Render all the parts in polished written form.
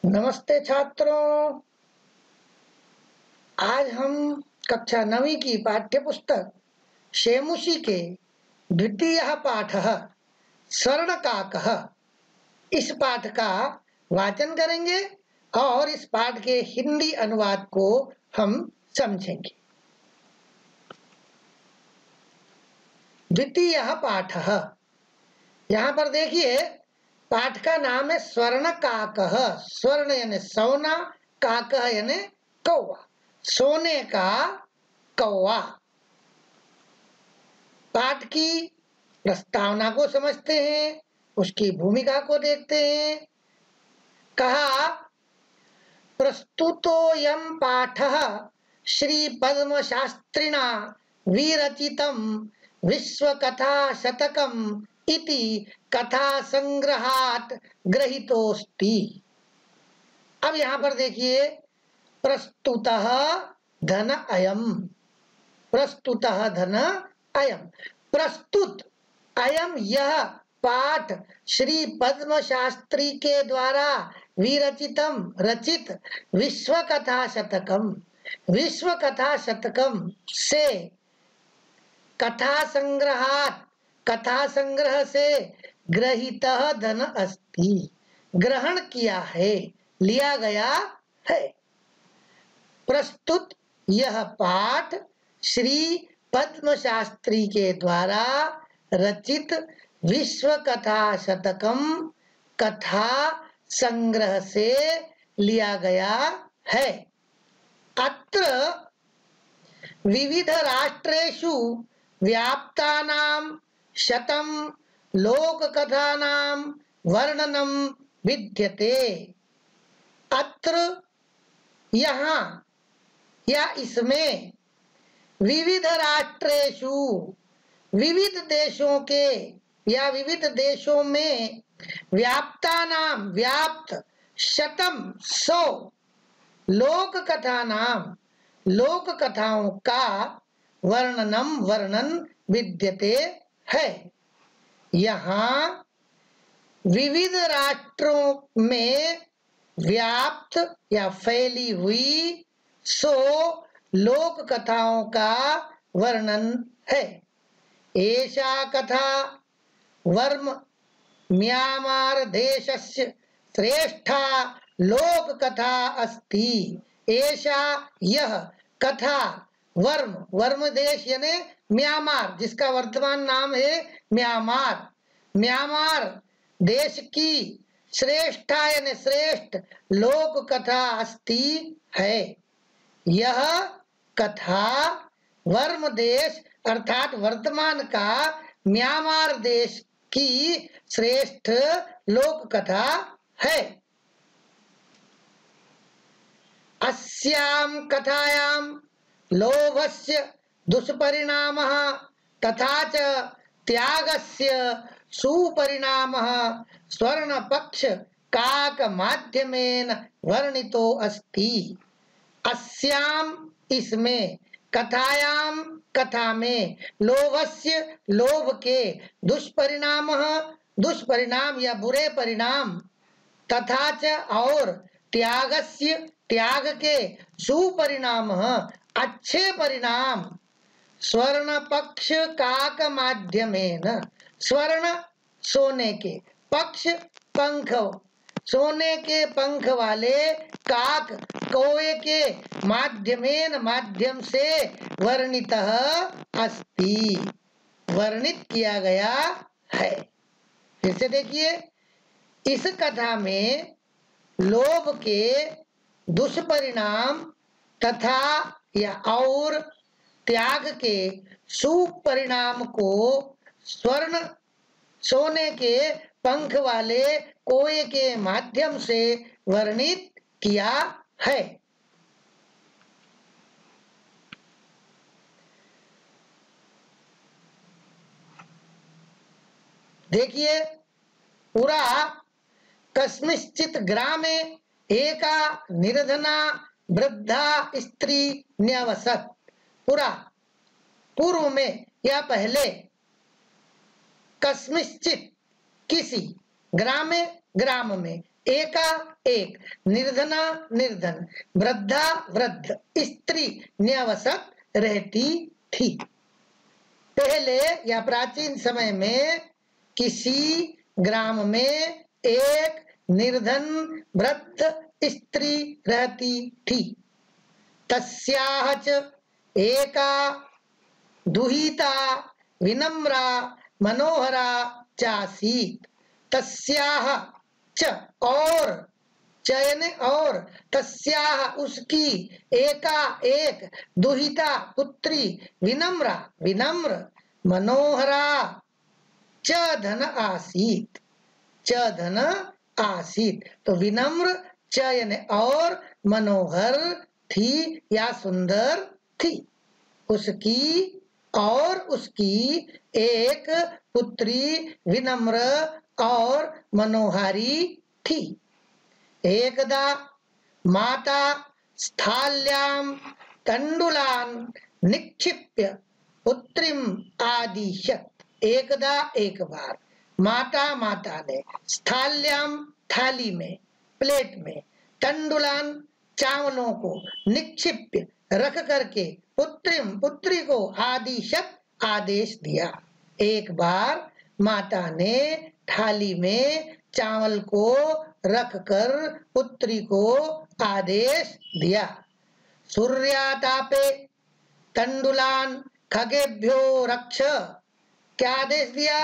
नमस्ते छात्रों। आज हम कक्षा 9वीं की पाठ्य पुस्तक शेमुषी के द्वितीयः पाठः स्वर्णकाकः इस पाठ का वाचन करेंगे और इस पाठ के हिंदी अनुवाद को हम समझेंगे। द्वितीयः पाठः, यहाँ पर देखिए पाठ का नाम है स्वर्णकाकः। स्वर्ण यानी सोना, काकः यानी कौवा, सोने का कौवा। पाठ की प्रस्तावना को समझते हैं, उसकी भूमिका को देखते हैं। कहा प्रस्तुतोऽयं पाठः श्री पद्म शास्त्रिणा विरचितं विश्वकथा शतकम् इति कथा संग्रहात् ग्रहीतोऽस्ति। अब यहाँ पर देखिए प्रस्तुतः धन अयम, प्रस्तुतः धन अयम, प्रस्तुत अयम यह पाठ श्री पद्म शास्त्री के द्वारा विरचितम रचित विश्व कथा शतकम, विश्व कथा शतकम से कथा संग्रहात, कथा संग्रह से ग्रहीतः धन अस्ति, ग्रहण किया है, लिया गया है। प्रस्तुत यह पाठ श्री पद्म शास्त्री के द्वारा रचित विश्व कथा शतकम कथा संग्रह से लिया गया है। अत्र विविध राष्ट्रेषु व्याप्तानां शतं लोक कथानां वर्णनम विद्यते। अत्र यहाँ या इसमें विविध राष्ट्रेषु, विविध देशों के या विविध देशों में व्याप्तानाम व्याप्त शतम 100 लोक कथा नाम लोक कथाओं का वर्णनम वर्णन विद्यते है। यहाँ विविध राष्ट्रों में व्याप्त या फैली हुई 100 लोक कथाओं का वर्णन है। एषा कथा वर्म म्यांमार देशस्य श्रेष्ठा लोक कथा अस्ति। एषा यह कथा वर्म, वर्म देश यानी म्यांमार, जिसका वर्तमान नाम है म्यांमार, म्यांमार देश की श्रेष्ठा यानी श्रेष्ठ लोक कथा अस्ति है। यह कथा वर्म देश अर्थात वर्तमान का म्यांमार देश की श्रेष्ठ लोक कथा है। अस्यां कथायां लोभस्य दुष्परिणामः तथा च त्यागस्य सुपरिणामः स्वर्णपक्ष काक माध्यमेन वर्णितो अस्ति। अस्याम इसमें, कथायाम कथा में, लोभस्य लोभ के, दुष्परिणामः दुष्परिणाम या बुरे परिणाम, तथा च और त्यागस्य त्याग के, सुपरिणामः अच्छे परिणाम, स्वर्ण पक्ष काक माध्यमेन, स्वर्ण सोने के, पक्ष पंख सोने के पंख वाले, काक कौवे के, माध्यमेन माध्यम से वर्णितः अस्ति वर्णित किया गया है। फिर से देखिए, इस कथा में लोभ के दुष्परिणाम तथा या और त्याग के सुपरिणाम को स्वर्ण सोने के पंख वाले कोए के माध्यम से वर्णित किया है। देखिए, पुरा कस्मिंश्चित् ग्रामे एका निर्धना वृद्धा स्त्री न्यवसत्। पुरा पूर्व में या पहले, कस्मिंश्चित् किसी, ग्रामे ग्राम में, एका एक, निर्धना निर्धन, वृद्धा वृद्ध, स्त्री न्यवसत रहती थी। पहले या प्राचीन समय में किसी ग्राम में एक निर्धन वृद्ध स्त्री रहती थी। तस्याह च एका दुहिता विनम्रा मनोहरा चासीत। तस्याह च और, चयन और, तस्याह उसकी, एका एक, दुहिता पुत्री, विनम्रा विनम्र, मनोहरा च धन आसीत, च धन आसीत। तो विनम्र, चयन और, मनोहर थी या सुंदर थी। उसकी और उसकी एक पुत्री विनम्र और मनोहारी थी। एकदा माता स्थाल्यां तंडुलान निक्षिप्य पुत्रीम आदिशत। एकदा एक बार, माता ने, स्थाल्यां थाली में, प्लेट में, तंडुलान चावलों को, निक्षिप्य रख करके, पुत्रीम पुत्री को, आदिशत आदेश दिया। एक बार माता ने थाली में चावल को रखकर पुत्री को आदेश दिया। सूर्यातापे तंडुलान खगेभ्यो रक्ष। क्या आदेश दिया?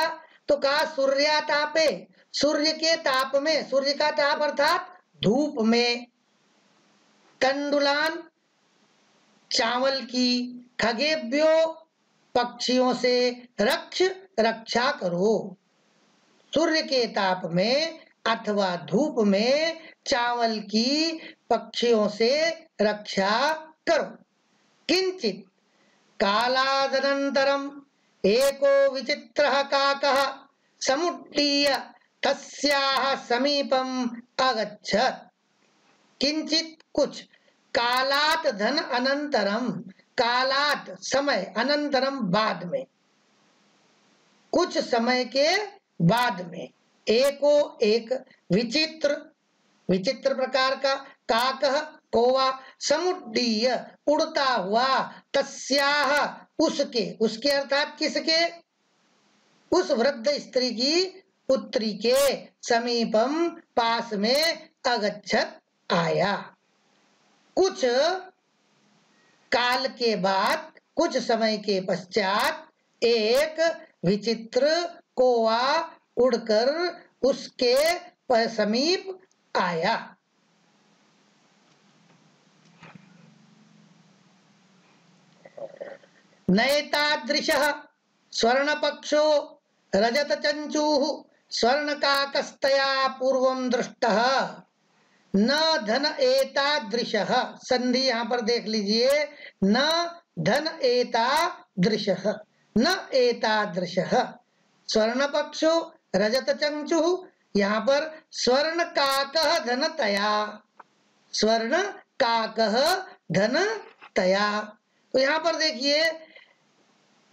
तो कहा सूर्यातापे, सूर्य के ताप में, सूर्य का ताप अर्थात धूप में, तंडुलान चावल की, खगेभ्यो पक्षियों से, रक्ष रक्षा करो। सूर्य के ताप में अथवा धूप में चावल की पक्षियों से रक्षा करो। किंचित कालादनंतरम एको विचित्रः काकः समुड्डीय तस्याः समीपम अगच्छत्। किंचित कुछ, कालात धन अनंतरम, कालात समय, अनंतरम बाद में, कुछ समय के बाद में, एको एक, विचित्र विचित्र प्रकार का, काकः कौवा, समुड्डीय उड़ता हुआ, तस्याह उसके, उसके अर्थात किसके? उस वृद्ध स्त्री की पुत्री के, समीपम पास में, अगच्छत आया। कुछ काल के बाद, कुछ समय के पश्चात एक विचित्र कौवा उड़कर उसके समीप आया। नैतादृशः स्वर्णपक्षो रजतचंचूः स्वर्णकाकस्तया पूर्वं दृष्टः न धन एतादृशः। संधि यहाँ पर देख लीजिए, न धन एतादृशः, न एतादृशः। स्वर्णपक्षो रजतचंचुः, यहाँ पर स्वर्ण काकः धनतया, स्वर्ण काकः धनतया। तो यहाँ पर देखिए,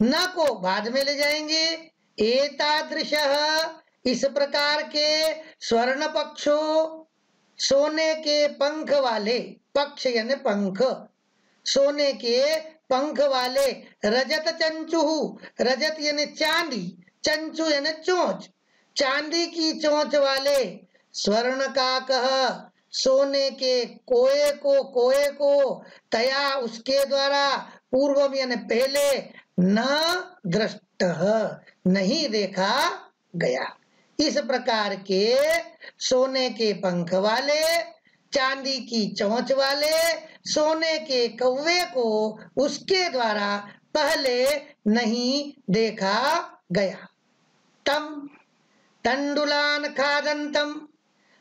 न को बाद में ले जाएंगे, एतादृशः इस प्रकार के, स्वर्ण पक्षो सोने के पंख वाले, पक्ष यानी पंख, सोने के पंख वाले, रजत चंचुः, रजत यानी चांदी, चंचु यानी चोंच, चांदी की चोंच वाले, स्वर्ण काकः सोने के कोए को, तया उसके द्वारा, पूर्वम यानी पहले, न दृष्टः नहीं देखा गया। इस प्रकार के सोने के पंख वाले, चांदी की चोंच वाले, सोने के कौवे को उसके द्वारा पहले नहीं देखा गया। तम तंडुलान खादंतम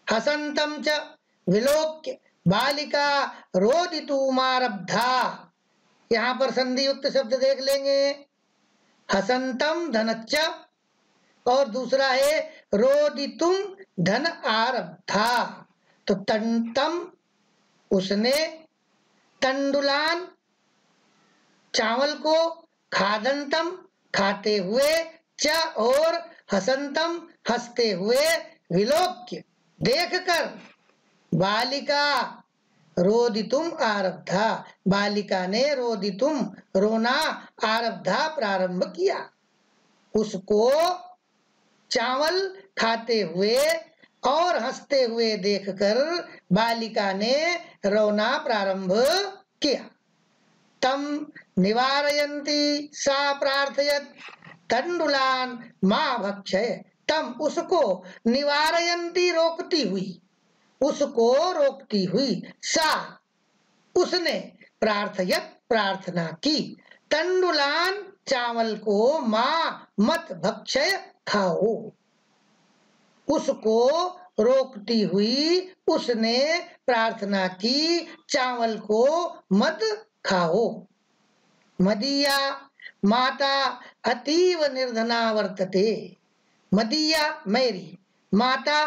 हसंतम च विलोक्य बालिका रोदितुमारब्धा। यहाँ पर संधि युक्त शब्द देख लेंगे, हसंतम धनच्च, और दूसरा है रोदितुम धन आरब्धा। तो तंतम उसने, तंडुलान चावल को, खादंतम खाते हुए, च और हसंतम हंसते हुए, विलोक्य देखकर बालिका रोदितुम आरब्धा, बालिका ने रोदितुम रोना आरब्धा प्रारंभ किया। उसको चावल खाते हुए और हंसते हुए देखकर बालिका ने रोना प्रारंभ किया। तम निवारयन्ती सा प्रार्थयत तंडुलान मां भक्षय, तम उसको निवारयन्ती रोकती हुई, उसको रोकती हुई, सा उसने, प्रार्थयत प्रार्थना की, तंडुलान चावल को, मां मत भक्षय खाओ, उसको रोकती हुई उसने प्रार्थना की चावल को मत खाओ। मदीया माता अतीव निर्धना वर्तते, मदीया मेरी, माता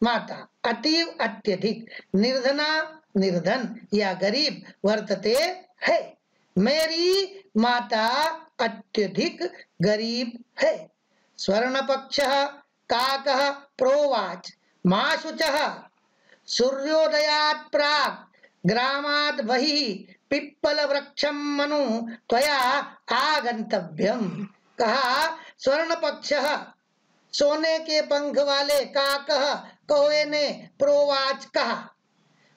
माता, अतीव अत्यधिक, निर्धना निर्धन या गरीब, वर्तते है, मेरी माता अत्यधिक गरीब है। स्वर्णपक्षः काकः प्रोवाच मां शुचः सूर्योदयात् प्राक् ग्रामात् बहिः पिप्पल वृक्षम मनु त्वया आगंतव्यम। कहा स्वर्ण पक्ष, सोने के पंख वाले काकः, कौवे ने, प्रोवाच कहा,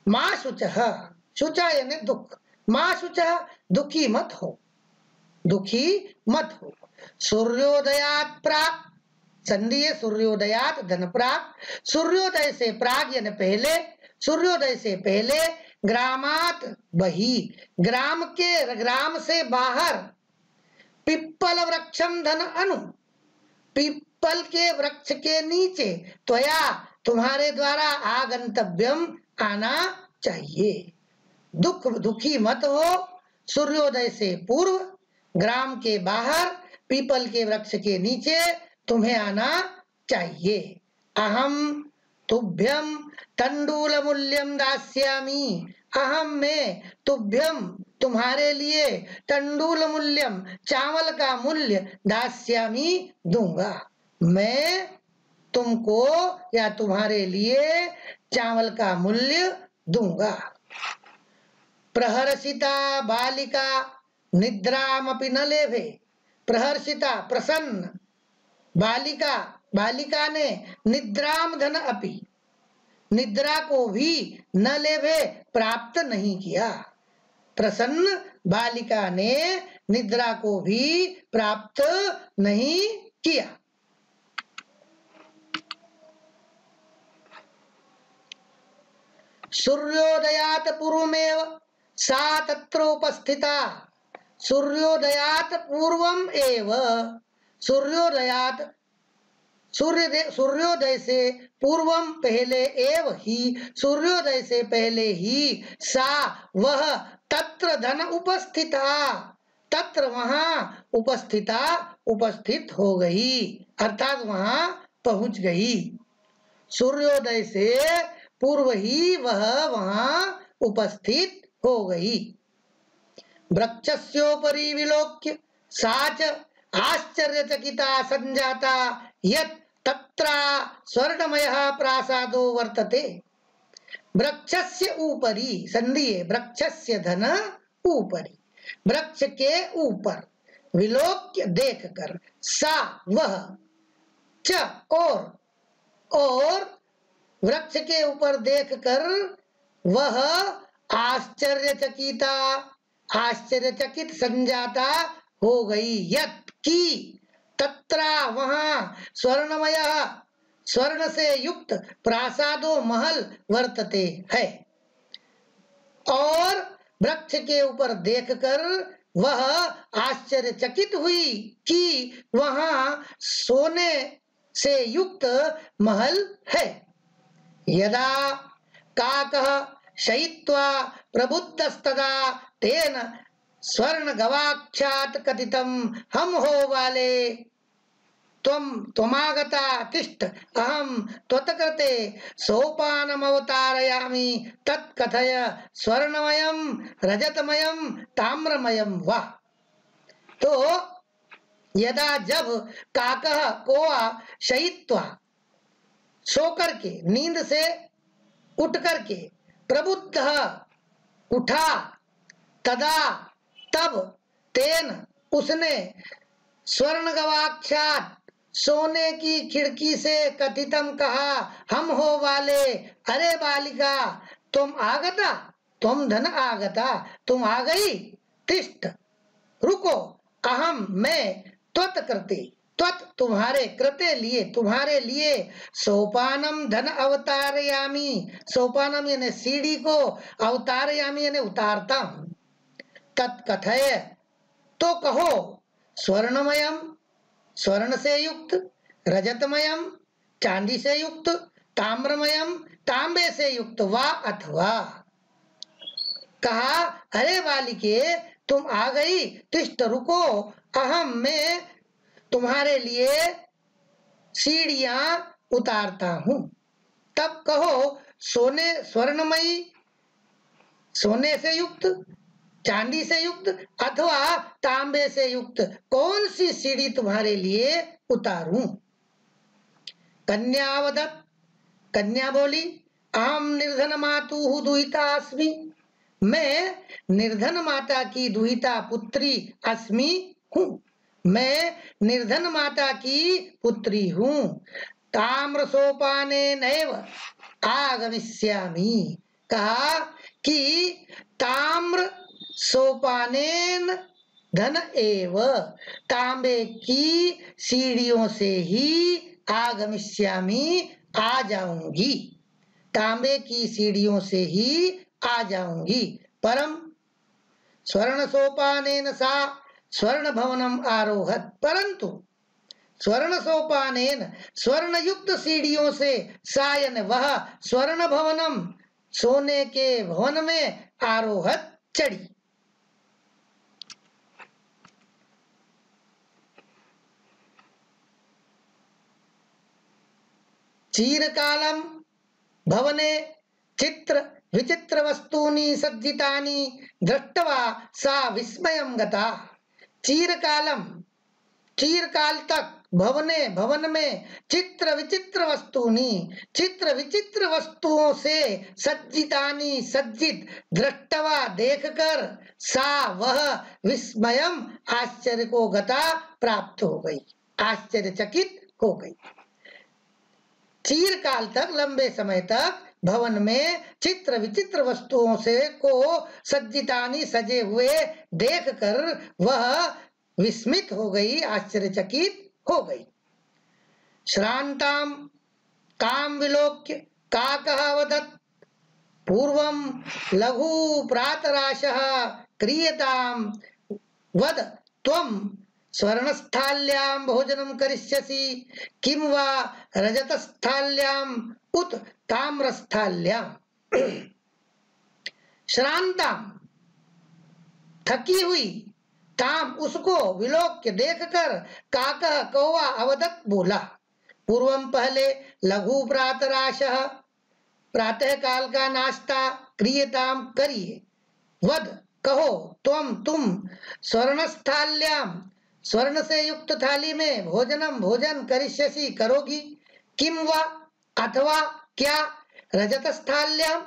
मां शुचः, शुचा यानी दुख, मां शुचः दुखी मत हो, दुखी मत हो। सूर्योदयात् प्राक्, संधि है सूर्योदयात धन प्राग, सूर्योदय से प्राग यानी पहले, सूर्योदय से पहले, ग्रामात बही, ग्राम के, ग्राम से बाहर, पिप्पल वृक्षम धन अनु, पिप्पल के वृक्ष के नीचे, त्वया तुम्हारे द्वारा, आगंतव्यम आना चाहिए, दुखी मत हो, सूर्योदय से पूर्व, ग्राम के बाहर, पीपल के वृक्ष के नीचे तुम्हें आना चाहिए। अहम तुभ्यम तंडूल मूल्यम दास्यामी, अहम में, तुभ्यम तुम्हारे लिए, तंडूल मूल्यम चावल का मूल्य, दास्यामी दूंगा, मैं तुमको या तुम्हारे लिए चावल का मूल्य दूंगा। प्रहर्षिता बालिका निद्रामपि न लेभे, प्रहर्षिता प्रसन्न, बालिका, बालिका ने, निद्राम धन अपि, निद्रा को भी, न लेभे प्राप्त नहीं किया, प्रसन्न बालिका ने निद्रा को भी प्राप्त नहीं किया। सूर्योदयात पूर्वमेव सा तत्रोपस्थिता, सूर्योदयात पूर्वम एव, सूर्योदयात सूर्योदय से पूर्वम पहले एव ही, सूर्योदय से पहले ही, सा वह, तत्र धन उपस्थिता, तत्र वहां, उपस्थिता उपस्थित हो गई, अर्थात वहां पहुंच गई, सूर्योदय से पूर्व ही वह वहां उपस्थित हो गई। वृक्षस्योपरि विलोक्य साच आश्चर्यचकिता संजाता यत् तत्रा स्वर्णमयः प्रासादो वर्तते। वृक्षस्य ऊपरी, संधि है, वृक्षस्य धन ऊपरी, वृक्ष के ऊपर, विलोक्य देखकर, सा वह, च और वृक्ष के ऊपर देखकर वह, आश्चर्यचकिता, आश्चर्यचकित संजाता हो गई, यत् की, तत्रा वहां, स्वर्णमय स्वर्ण से युक्त, प्रासादो महल वर्तते है, और वृक्ष के ऊपर देखकर वह आश्चर्यचकित हुई कि वहां सोने से युक्त महल है। यदा काकः शयित्वा प्रबुद्धस्तदा तेन स्वर्ण गवाक्षात् कथितं हम हो वाले त्वमागता तिष्ठ अहम त्वत्कृते सोपानमवतारयामि तत्कथय स्वर्णमयं रजतमयं ताम्रमयं वा। तो यदा, जब, काकः कोआ शयित्वा, सो करके, नींद से उठ करके, प्रबुद्ध उठा, तदा तब, तेन उसने, स्वर्ण गवाक्षात सोने की खिड़की से कथितम कहा, हम हो वाले, अरे बालिका तुम आगता, तुम धन आगता, तुम आ गई, तिष्ठ रुको, अहम मैं, त्वत कृते, त्वत तुम्हारे, कृते लिए, तुम्हारे लिए, सोपानम धन अवतारयामी, सोपानम यानी सीढ़ी को, अवतारयामी यानी उतारता हूं, तत्कथय तो कहो, स्वर्णमयम स्वर्ण से युक्त, रजतमयम चांदी से युक्त, ताम्रमयम तांबे से युक्त, वा अथवा, कहा अरे बालिके तुम आ गई, तिष्ठ रुको, अहम मैं तुम्हारे लिए सीढ़ियां उतारता हूं। तब कहो सोने, स्वर्णमयी सोने से युक्त, चांदी से युक्त अथवा तांबे से युक्त कौन सी सीढ़ी तुम्हारे लिए उतारूं। कन्यावदत, कन्या बोली, अहम निर्धन मातु दुहिता अस्मि, मैं निर्धन माता की दुहिता पुत्री अस्मि हूँ, मैं निर्धन माता की पुत्री हूँ। ताम्र सोपाने नैव आगमिष्यामि, कहा कि ताम्र सोपानेन धन एव, तांबे की सीढ़ियों से ही, आगमिष्यामि आ जाऊंगी, तांबे की सीढ़ियों से ही आ जाऊंगी। परम स्वर्ण सोपानेन सा स्वर्ण भवनम आरोहत, परंतु स्वर्ण सोपानेन स्वर्ण युक्त सीढ़ियों से, सायन वह, स्वर्ण भवनम सोने के भवन में, आरोहत चढ़ी। चीरकालम भवने चित्र विचित्र वस्तूनि सज्जितानि दृष्ट्वा सा विस्मयं गता। चीरकालम, चीरकाल तक, भवने भवन में, चित्र विचित्र वस्तूनि, चित्र विचित्र वस्तुओं से, सज्जितानि सज्जित, दृष्टवा देखकर, सा वह, विस्मयम आश्चर्य को गता प्राप्त हो गई, आश्चर्यचकित हो गई। चीरकाल तक, लंबे समय तक भवन में चित्र विचित्र वस्तुओं से को सज्जितानी सजे हुए देखकर वह विस्मित हो गई, आश्चर्यचकित हो गई। श्रांताम काम विलोक्य काकः वदत्, पूर्वं लघु प्रातराशः क्रियताम, वद त्वं स्वर्णस्थाल्यां भोजनं करिष्यसि किं वा रजतस्थाल्यां उत ताम्रस्थाल्यां। श्रांताम थकी हुई, ताम उसको, विलोक्य देखकर, काकः कौवा, अवदत बोला, पूर्वम पहले, लघु प्रातराशः प्रातः काल का नाश्ता, क्रियताम करिए, वद कहो, तुम स्वर्णस्थाल्याम स्वर्ण से युक्त थाली में, भोजनम भोजन, करिष्यसि करोगी, किम वा अथवा क्या, रजतस्थाल्याम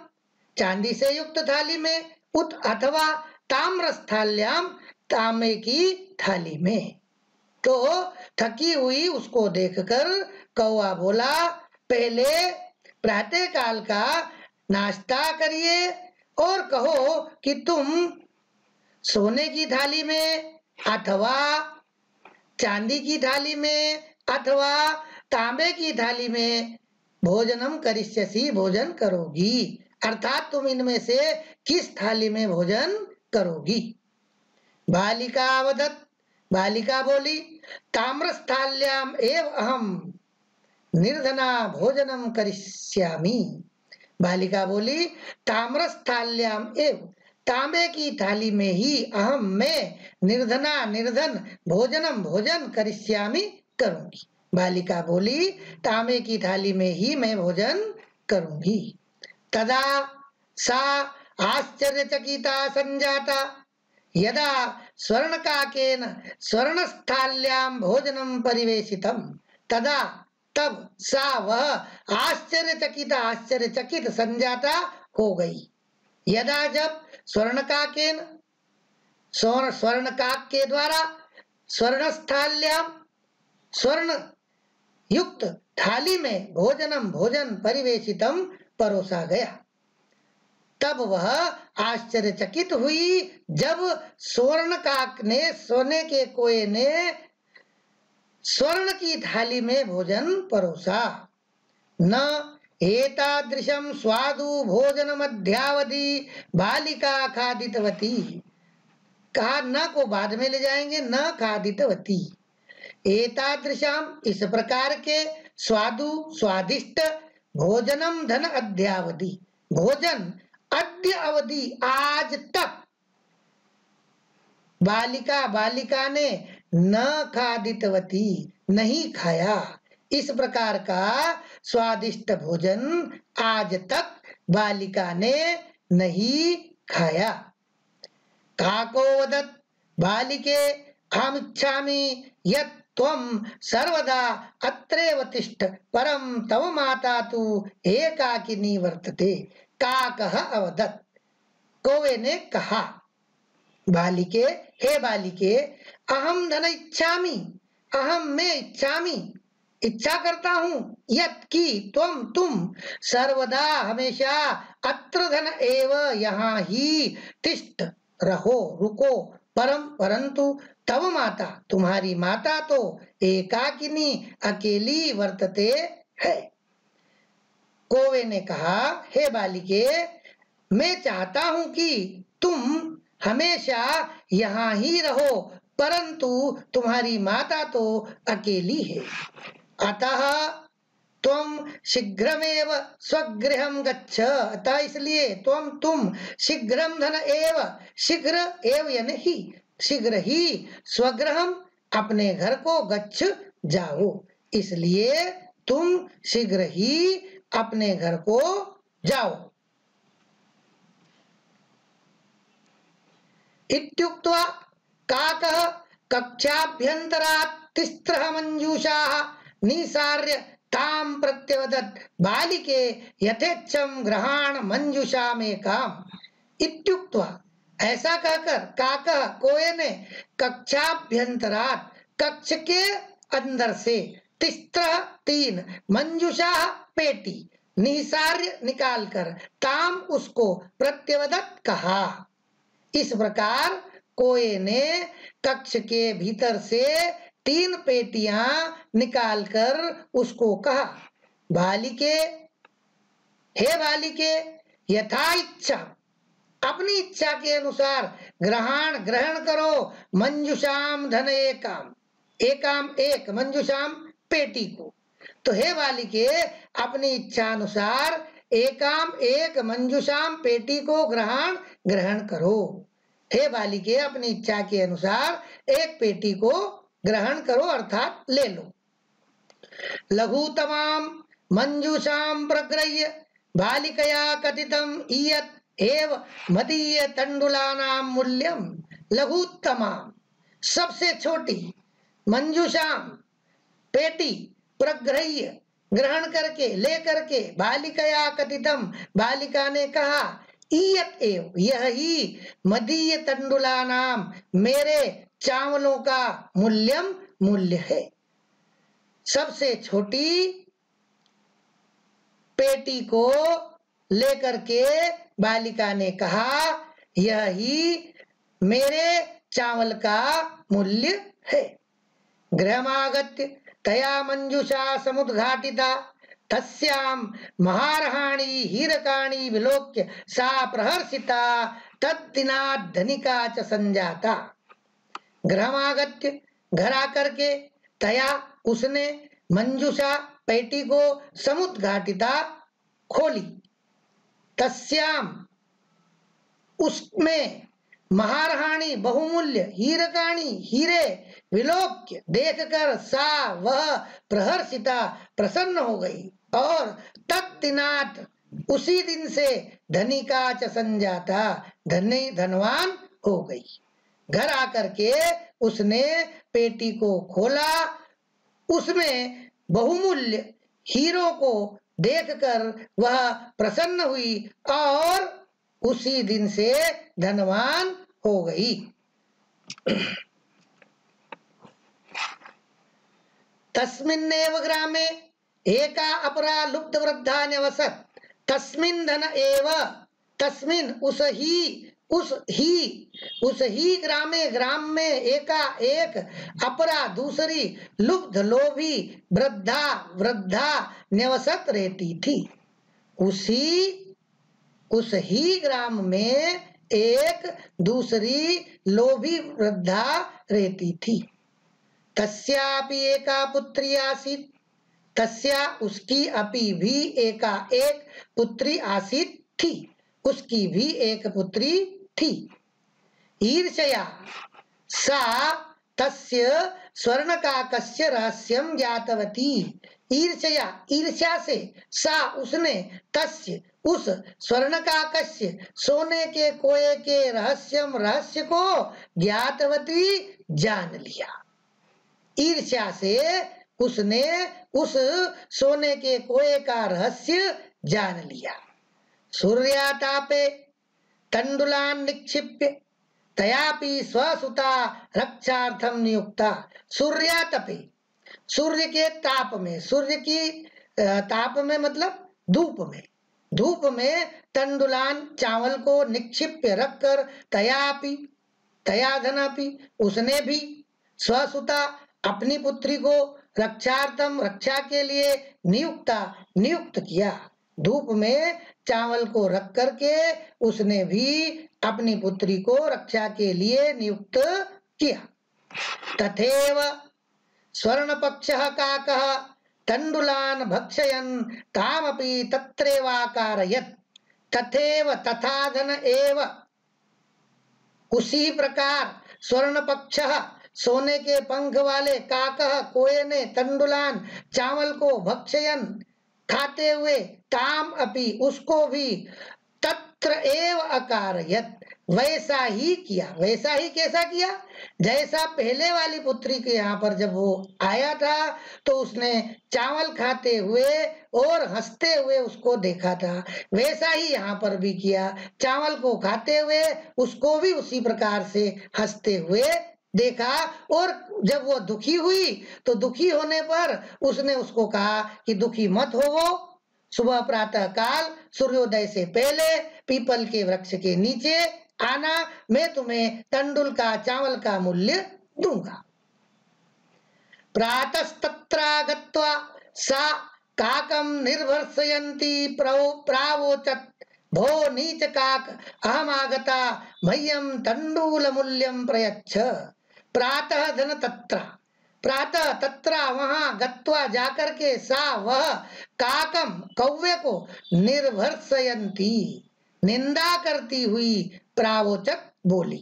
चांदी से युक्त थाली में, उत अथवा ताम्रस्थाल्याम तांबे की थाली में। तो थकी हुई उसको देखकर कौवा बोला, पहले प्रातः काल का नाश्ता करिए और कहो कि तुम सोने की थाली में अथवा चांदी की थाली में अथवा तांबे की थाली में भोजनम करिष्यसि, भोजन करोगी, अर्थात तुम इनमें से किस थाली में भोजन करोगी। बालिका अवदत्, बालिका बोली, ताम्रस्थाल्याम एव अहम निर्धना भोजनम करिष्यामि, बालिका बोली, ताम्रस्थाल्याम एव तांबे की थाली में ही, अहम मैं, निर्धना निर्धन, भोजनम भोजन, करिष्यामि करूंगी, बालिका बोली तांबे की थाली में ही मैं भोजन करूंगी। तदा सा आश्चर्यचकिता संजाता, यदा स्वर्णकाकेन स्वर्णस्थाल्यां भोजनं परिवेशितं, तदा तब सा वह आश्चर्यचकित संजाता हो गई। यदा जब स्वर्णकाक के द्वारा स्वर्णस्थाल्याम स्वर्ण युक्त थाली में भोजन परिवेशितम परोसा गया। तब वह आश्चर्यचकित हुई जब स्वर्णकाक ने, सोने के कोए ने स्वर्ण की थाली में भोजन परोसा। न एतादृशं स्वादु भोजन मध्यावधि बालिका खादितवती, कहा न को बाद में ले जाएंगे, न खादितवती। एतादृशम इस प्रकार के, स्वादु स्वादिष्ट, भोजनम धन अद्यावधि भोजन, अद्य अवधि आज तक, बालिका ने न खादितवती नहीं खाया। इस प्रकार का स्वादिष्ट भोजन आज तक बालिका ने नहीं खाया। काको वदत् बालिके अहमिच्छामि यत् त्वं सर्वदा अत्रैव तिष्ठ परं तव माता तु एकाकिनी वर्तते। काकः अवदत्, कौवे ने कहा, बालिके, हे बालिके, अहम धन इच्छामि, अहम मैं इच्छामि, इच्छा करता हूँ, यत् की तुम सर्वदा हमेशा, अत्र धन एव यहाँ ही, तिष्ठ रहो रुको, परंतु तव माता तुम्हारी माता तो एकाकिनी अकेली वर्तते है। कौवे ने कहा, हे बालिके, मैं चाहता हूँ कि तुम हमेशा यहाँ ही रहो, परंतु तुम्हारी माता तो अकेली है। अतः तुम शीघ्रमेव स्वगृहं गच्छ, अतः इसलिए तुम शीघ्रम धन एव, शीघ्र एव यानी ही, शीघ्र ही, स्वगृहम अपने घर को, गच्छ जाओ, इसलिए तुम शीघ्र ही अपने घर को जाओ। इत्युक्त्वा काकः कक्षाभ्यन्तरात् तिस्रः मंजूषाः निसार्य तां प्रत्यवदत् बालिके यथेच्छं ग्रहाण मंजूषामेकाम्। इत्युक्त्वा, ऐसा कहकर काकः, कोए ने, कक्षाभ्यन्तरात् कक्ष के अंदर से, तिस्रः तीन, मंजूषाः पेटी, निसार्य निकालकर, ताम उसको, प्रत्यवदत् कहा। इस प्रकार कोए ने कक्ष के भीतर से 3 पेटियां निकालकर उसको कहा, बालिके, हे बालिके, यथा इच्छा, अपनी इच्छा के अनुसार ग्रहण करो, मंजुषाम धन एकाम, एक, मंजुषाम पेटी को। तो हे बालिके, अपनी इच्छा अनुसार एक मंजुषाम पेटी को ग्रहण करो। हे बालिके, अपनी इच्छा के अनुसार एक पेटी को ग्रहण करो, अर्थात ले लो। लघुतमाम मंजुषाम प्रग्रह्य बालिकया कथितम इयत् एव मदीय तंडुलानाम मूल्यम। लघुतमाम सबसे छोटी, मंजुषाम पेटी, प्रग्रह्य ग्रहण करके, लेकर के, बालिकया कथितम बालिका ने कहा, इयत् एव यह ही, मदीय तंडुलानाम मेरे चावलों का मूल्य है। सबसे छोटी पेटी को लेकर के बालिका ने कहा, यह ही मेरे चावल का मूल्य है। गृहमागत्य तया मंजुषा समुद्घाटिता तस्यां महारहाणि हीरकाणि विलोक्य सा प्रहर्षिता तद्दिनात् धनिका च संजाता। गृहमागत्य घर आकर के, तया उसने, मंजुषा पेटी को, समुद्घाटिता खोली, तस्याम उसमें, महारहाणि बहुमूल्य, हीरकाणि हीरे, विलोक्य देखकर, सा वह, प्रहर्षिता प्रसन्न हो गई, और तत्दिनात् उसी दिन से, धनिका च संजाता धनवान हो गई। घर आकर के उसने पेटी को खोला, उसमें बहुमूल्य हीरो को देखकर वह प्रसन्न हुई और उसी दिन से धनवान हो गई। तस्मिन्नेव ग्रामे एका अपरा लुब्ध वृद्धा न्यवसत्। तस्मिन् धन एव, तस्मिन् उस ही ग्राम में एका एक अपरा दूसरी लुब्ध लोभी वृद्धा न्यवसत रहती थी। उस ही ग्राम में एक दूसरी लोभी वृद्धा रहती थी। तस्यापि एका पुत्री आसीत्। तस्या उसकी अपी भी एका एक पुत्री आसीत् थी। उसकी भी एक पुत्री थी। ईर्ष्या सा तस्य स्वर्णकाकस्य रहस्यं ज्ञातवती। ईर्ष्या से सा उसने तस्य उस स्वर्णकाकस्य सोने के कोए के रहस्य को ज्ञातवती जान लिया। ईर्ष्या से उसने उस सोने के कोए का रहस्य जान लिया। सूर्यातापे तंडुलान निक्षिप्य तयापि स्वसुता रक्षार्थम नियुक्ता। सूर्यातपे, सूर्य के ताप में, सूर्य की ताप में मतलब धूप में तंडुलान चावल को निक्षिप्य रखकर तयाधनापि उसने भी स्वसुता अपनी पुत्री को रक्षार्थम रक्षा के लिए नियुक्त किया। धूप में चावल को रख करके उसने भी अपनी पुत्री को रक्षा के लिए नियुक्त किया। तथैव स्वर्णपक्षः काकः तंडुलान भक्षयन् तामपि तत्रैवाकारयत्। तथैव तथाधन एव, उसी प्रकार स्वर्णपक्षः सोने के पंख वाले काकः कोए ने तंडुलान चावल को भक्षयन खाते हुए ताम अपि उसको भी तत्र एव अकारयत वैसा ही किया। वैसा ही कैसा किया? जैसा पहले वाली पुत्री के यहाँ पर जब वो आया था तो उसने चावल खाते हुए और हंसते हुए उसको देखा था, वैसा ही यहाँ पर भी किया। चावल को खाते हुए उसको भी उसी प्रकार से हंसते हुए देखा। और जब वो दुखी हुई तो दुखी होने पर उसने उसको कहा कि दुखी मत होवो, सुबह प्रातः काल सूर्योदय से पहले पीपल के वृक्ष के नीचे आना, मैं तुम्हें तंडुल का चावल का मूल्य दूंगा। प्रातस्तत्रा गत्वा सा काकम निर्भर्सयन्ती प्रावोचत् भो नीच काक अहमागता मह्यम तंडूल मूल्यम प्रयच्छ। प्रातः धन तत्र, प्रातः तत्र वहां गत्वा जाकर के सा वह काकम कौवे को निर्भर्सयन्ती निंदा करती हुई प्रावोचक बोली।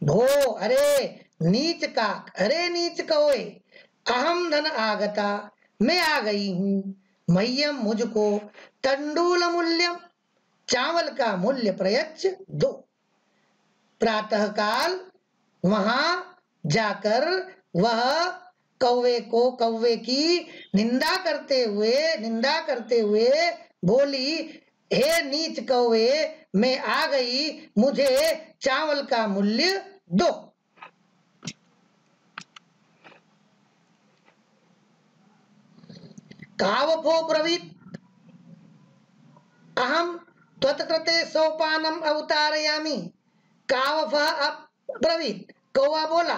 भो अरे नीच काक, अरे नीच कौवे, अहम धन आगता मैं आ गई हूँ, मह्यम मुझको तंडूल मूल्यम चावल का मूल्य प्रयच्छ दो। प्रातः काल वहां जाकर वह कौवे की निंदा करते हुए बोली, हे नीच कौवे मैं आ गई, मुझे चावल का मूल्य दो। कावफो ब्रवीत अहम त्वत्कृते सोपानम अवतारयामि। कावफः ब्रवीत, कौवा बोला,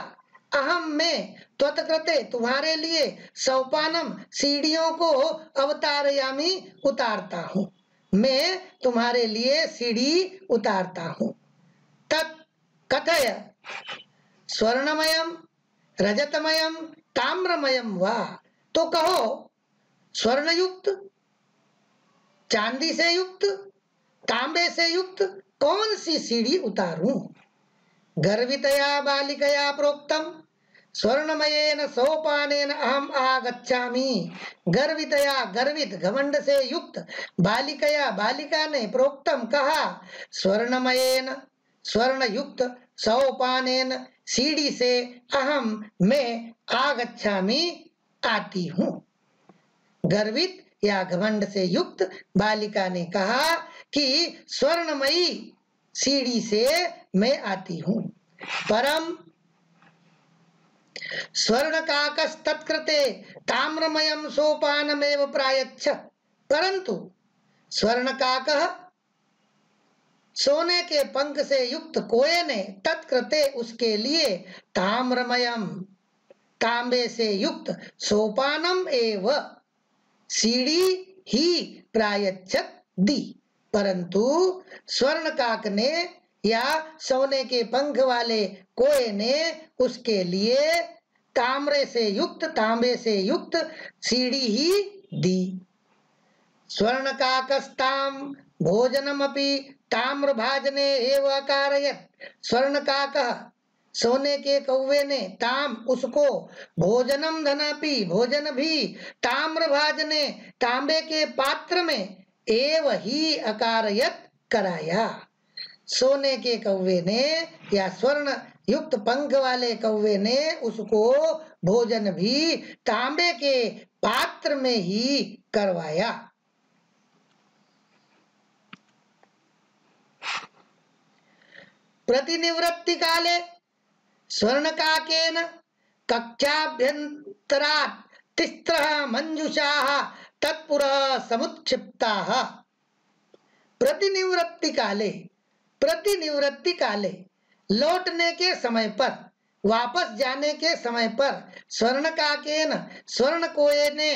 अहम मैं त्वत्कृते तुम्हारे लिए सोपानम सीढ़ियों को अवतारयामि उतारता हूँ, मैं तुम्हारे लिए सीढ़ी उतारता हूँ। तत् कथय स्वर्णमयम रजतमयम ताम्रमयम वा, तो कहो स्वर्णयुक्त, चांदी से युक्त, तांबे से युक्त कौन सी सीढ़ी उतारूं। गर्वितया बालिकया प्रोक्तम स्वर्णमयेन सोपानेन अहम आगच्छामि। गर्वितया गर्वित घमंड से युक्त बालिकया बालिका ने प्रोक्तम कहा, स्वर्णमयेन स्वर्ण युक्त सोपानेन सीढ़ी से अहम मैं आगच्छामि आती हूँ। गर्वित या घमंड से युक्त बालिका ने कहा कि स्वर्णमयी सीढ़ी से मैं आती हूँ। परम स्वर्णकाकस्तत्कृते ताम्रमयं सोपानमेव प्रायच्छ। परंतु स्वर्णकाकः सोने के पंख से युक्त कोये ने तत्कृते उसके लिए ताम्रमयम तांबे से युक्त सोपानम एव सीढ़ी ही प्रायच्छत दी। परंतु स्वर्णकाक ने या सोने के पंख वाले कोये ने उसके लिए तांबे से युक्त सीढ़ी ही दी। स्वर्णकाकस्ताम भोजनमपि ताम्रभाजने एव अकारयत्। स्वर्णकाकः सोने के कौवे ने ताम उसको भोजनम धनापि भोजन भी ताम्रभाजने तांबे के पात्र में एव ही अकारयत कराया। सोने के कौवे ने या स्वर्ण युक्त पंख वाले कौवे ने उसको भोजन भी तांबे के पात्र में ही करवाया। प्रतिनिवृत्ति काले स्वर्णकाकेन कक्षाभ्यन्तरात् तिस्रः मंजुषाः तत्पुरः समुत्क्षिप्ताः। प्रतिनिवृत्ति काले लौटने के समय पर, वापस जाने के समय पर स्वर्णकाकेन स्वर्ण कोये ने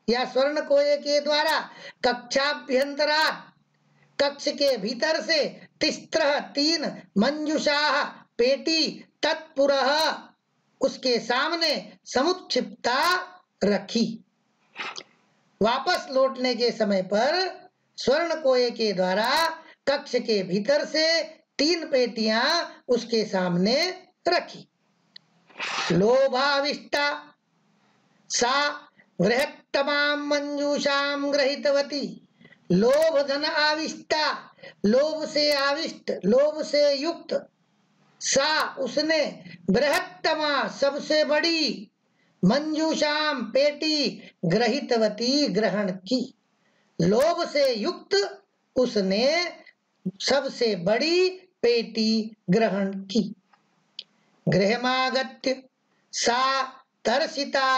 या स्वर्ण कोये के द्वारा कक्षाभ्यन्तरात् कक्ष के भीतर से तिस्रः 3 मंजुषाः पेटी तत्पुरः उसके सामने समुत्क्षिप्ता रखी। वापस लौटने के समय पर स्वर्ण कोये के द्वारा कक्ष के भीतर से 3 पेटियां उसके सामने रखी। लोभाविष्टा सा बृहत्तमां मंजूषां ग्रहीतवती। लोभ धन आविष्टा, लोभ से आविष्ट, लोभ से युक्त, सा उसने बृहत्तमा सबसे बड़ी मंजूषाम पेटी ग्रहीतवती ग्रहण की। लोभ से युक्त उसने सबसे बड़ी पेटी ग्रहण की। गृहमागत्य सा तर्षिता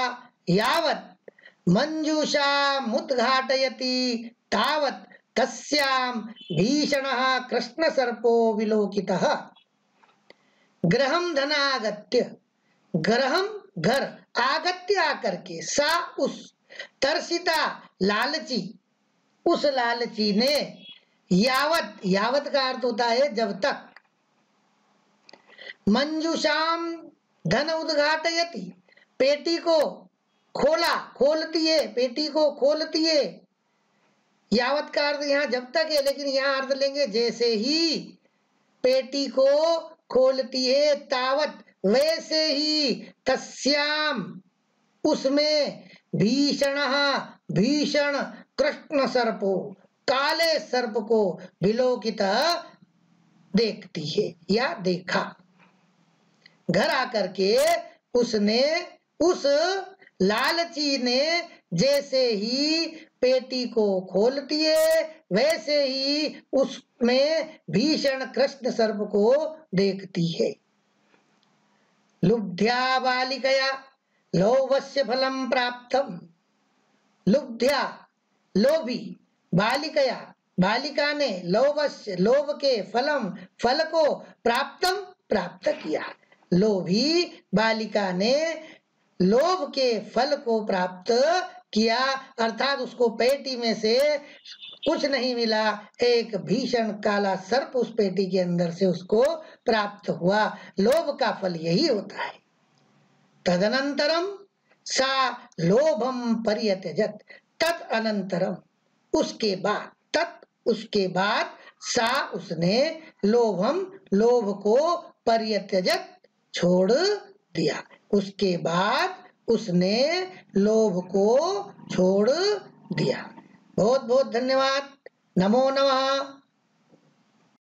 यावत् मंजूषा मुद्घाटयति तावत् तस्यां भीषणः कृष्णसर्पो विलोकितः। ग्रहम धनागत्य, ग्रहम घर, आगत्य आकर के, सा उस, तर्षिता लालची, उस लालची ने, यावत, यावत का अर्थ होता है जब तक, मंजूषाम धन उद्घाटयति, पेटी को खोला, खोलती है, पेटी को खोलती है। यावत का अर्थ यहाँ जब तक है, लेकिन यहाँ अर्थ लेंगे जैसे ही पेटी को खोलती है, तावत वैसे ही, तस्याम उसमें, भीषण भीषण, कृष्ण सर्पो काले सर्प को विलोकित देखती है या देखा। घर आकर के उसने, उस लालची ने जैसे ही पेटी को खोलती है वैसे ही उसमें भीषण कृष्ण सर्प को देखती है। लुब्ध्या बालिकया लोभस्य फलम प्राप्तम। लुब्ध्या लोभी, बालिकया बालिका ने, लोभस्य लोभ के, फलम फल को, प्राप्तम प्राप्त किया। लोभी बालिका ने लोभ के फल को प्राप्त किया, अर्थात उसको पेटी में से कुछ नहीं मिला, एक भीषण काला सर्प उस पेटी के अंदर से उसको प्राप्त हुआ। लोभ का फल यही होता है। तदनंतरम सा लोभम पर्यत्यजत। तत् अनंतरम, उसके बाद, तत् उसके बाद, सा उसने, लोभम लोभ को, पर्यत्यजत छोड़ दिया। उसके बाद उसने लोभ को छोड़ दिया। बहुत बहुत धन्यवाद। नमो नमः।